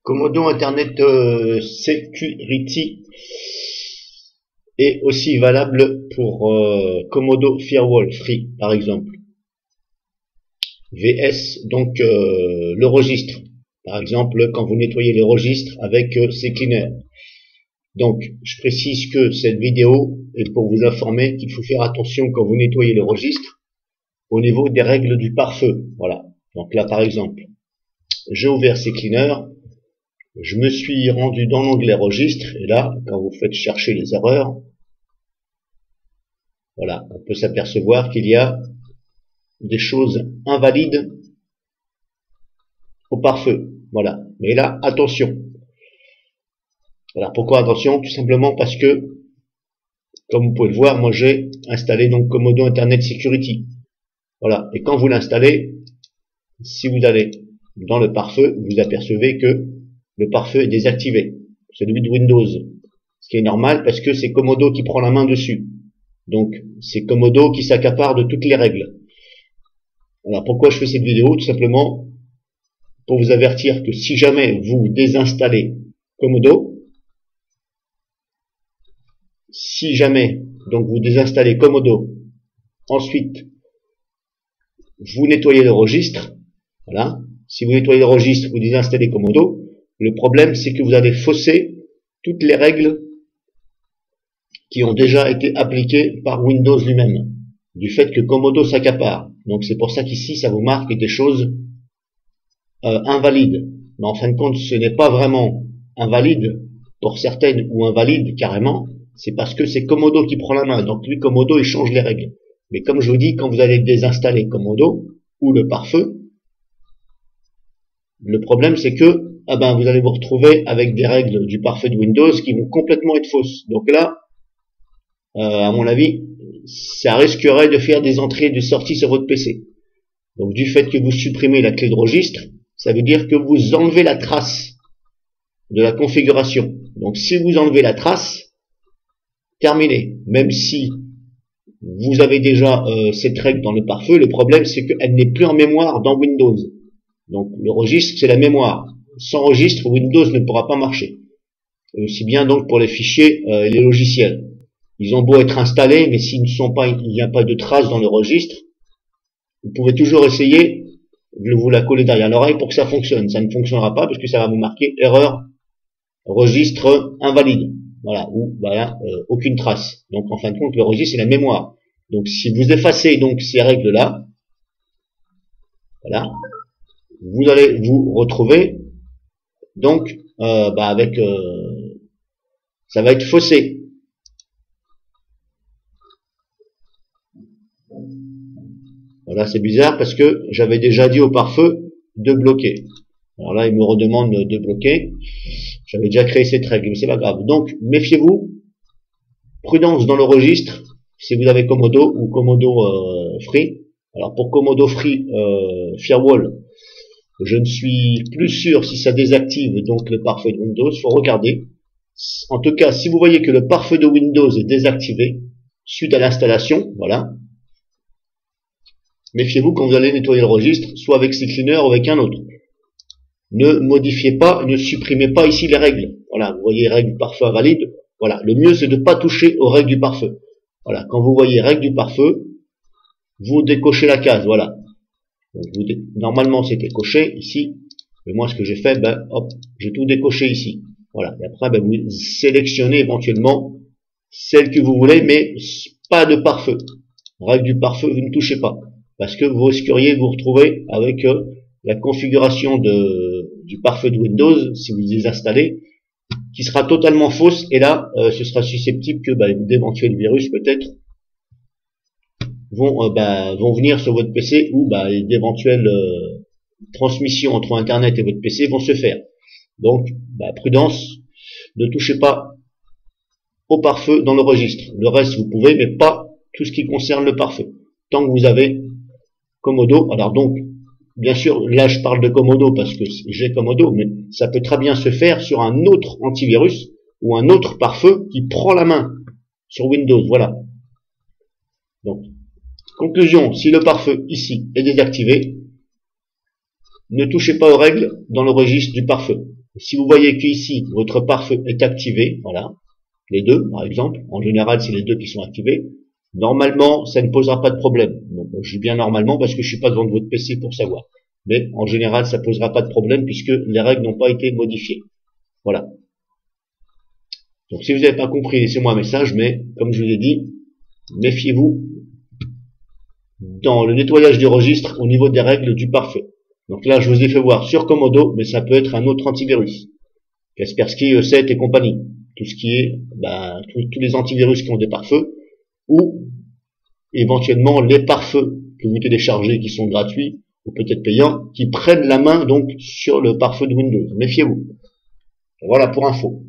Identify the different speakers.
Speaker 1: Comodo Internet Security est aussi valable pour Comodo Firewall Free, par exemple. VS, donc le registre. Par exemple, quand vous nettoyez le registre avec CCleaner. Donc, je précise que cette vidéo est pour vous informer qu'il faut faire attention quand vous nettoyez le registre au niveau des règles du pare-feu. Voilà. Donc là, par exemple, j'ai ouvert CCleaner, je me suis rendu dans l'onglet registre, et là, quand vous faites chercher les erreurs, voilà, on peut s'apercevoir qu'il y a des choses invalides au pare-feu. Voilà. Mais là, attention. Voilà. Pourquoi attention? Tout simplement parce que, comme vous pouvez le voir, moi j'ai installé donc Comodo Internet Security. Voilà. Et quand vous l'installez, si vous allez dans le pare-feu, vous apercevez que le pare-feu est désactivé. Celui de Windows. Ce qui est normal parce que c'est Comodo qui prend la main dessus. Donc, c'est Comodo qui s'accapare de toutes les règles. Alors, pourquoi je fais cette vidéo? Tout simplement pour vous avertir que si jamais vous désinstallez Comodo, si jamais donc vous désinstallez Comodo, ensuite vous nettoyez le registre, voilà. Si vous nettoyez le registre, vous désinstallez Comodo, le problème c'est que vous allez fausser toutes les règles qui ont déjà été appliquées par Windows lui-même, du fait que Comodo s'accapare. Donc c'est pour ça qu'ici ça vous marque des choses invalides. Mais en fin de compte, ce n'est pas vraiment invalide pour certaines ou invalide carrément, c'est parce que c'est Comodo qui prend la main. Donc lui, Comodo, il change les règles. Mais comme je vous dis, quand vous allez désinstaller Comodo ou le pare-feu, le problème c'est que vous allez vous retrouver avec des règles du pare-feu de Windows qui vont complètement être fausses. Donc là, à mon avis, ça risquerait de faire des entrées et des sorties sur votre PC. Donc du fait que vous supprimez la clé de registre, ça veut dire que vous enlevez la trace de la configuration. Donc si vous enlevez la trace, terminé. Même si vous avez déjà cette règle dans le pare-feu, le problème c'est qu'elle n'est plus en mémoire dans Windows. Donc le registre c'est la mémoire. Sans registre, Windows ne pourra pas marcher. Et aussi bien donc pour les fichiers et les logiciels. Ils ont beau être installés, mais s'ils ne sont pas, il n'y a pas de trace dans le registre, vous pouvez toujours essayer de vous la coller derrière l'oreille pour que ça fonctionne. Ça ne fonctionnera pas parce que ça va vous marquer erreur, registre invalide. Voilà, ou voilà, aucune trace. Donc en fin de compte, le registre c'est la mémoire. Donc si vous effacez donc ces règles-là, voilà, vous allez vous retrouver donc avec ça va être faussé. Voilà, c'est bizarre parce que j'avais déjà dit au pare-feu de bloquer. Alors là, il me redemande de bloquer. J'avais déjà créé cette règle, mais c'est pas grave. Donc, méfiez-vous. Prudence dans le registre. Si vous avez Comodo ou Comodo Free. Alors pour Comodo Free Firewall, je ne suis plus sûr si ça désactive donc le pare-feu de Windows. Il faut regarder. En tout cas, si vous voyez que le pare-feu de Windows est désactivé suite à l'installation, voilà. Méfiez-vous quand vous allez nettoyer le registre, soit avec CCleaner ou avec un autre. Ne modifiez pas, ne supprimez pas ici les règles. Voilà, vous voyez règles du pare-feu invalides. Voilà, le mieux c'est de ne pas toucher aux règles du pare-feu. Voilà, quand vous voyez règles du pare-feu, vous décochez la case, voilà. Donc, normalement c'était coché ici, mais moi ce que j'ai fait, hop, j'ai tout décoché ici. Voilà, et après vous sélectionnez éventuellement celle que vous voulez, mais pas de pare-feu. Règle du pare-feu, vous ne touchez pas. Parce que vous risqueriez de vous retrouver avec la configuration du pare-feu de Windows, si vous le désinstallez, qui sera totalement fausse, et là, ce sera susceptible que d'éventuels virus, peut-être, vont venir sur votre PC, ou d'éventuelles transmissions entre Internet et votre PC vont se faire. Donc, prudence, ne touchez pas au pare-feu dans le registre. Le reste, vous pouvez, mais pas tout ce qui concerne le pare-feu. Tant que vous avez Comodo, alors donc, bien sûr, là je parle de Comodo parce que j'ai Comodo, mais ça peut très bien se faire sur un autre antivirus ou un autre pare-feu qui prend la main sur Windows, voilà. Donc, conclusion, si le pare-feu ici est désactivé, ne touchez pas aux règles dans le registre du pare-feu. Si vous voyez qu'ici, votre pare-feu est activé, voilà, les deux, par exemple, en général, c'est les deux qui sont activés, normalement, ça ne posera pas de problème. Donc, je dis bien normalement parce que je suis pas devant votre PC pour savoir. Mais, en général, ça posera pas de problème puisque les règles n'ont pas été modifiées. Voilà. Donc, si vous n'avez pas compris, laissez-moi un message, mais, comme je vous ai dit, méfiez-vous dans le nettoyage du registre au niveau des règles du pare-feu. Donc là, je vous ai fait voir sur Comodo, mais ça peut être un autre antivirus. Kaspersky, E7 et compagnie. Tout ce qui est, tous les antivirus qui ont des pare-feux, ou éventuellement les pare-feux que vous téléchargez qui sont gratuits, ou peut-être payants, qui prennent la main donc sur le pare-feu de Windows. Méfiez-vous. Voilà pour info.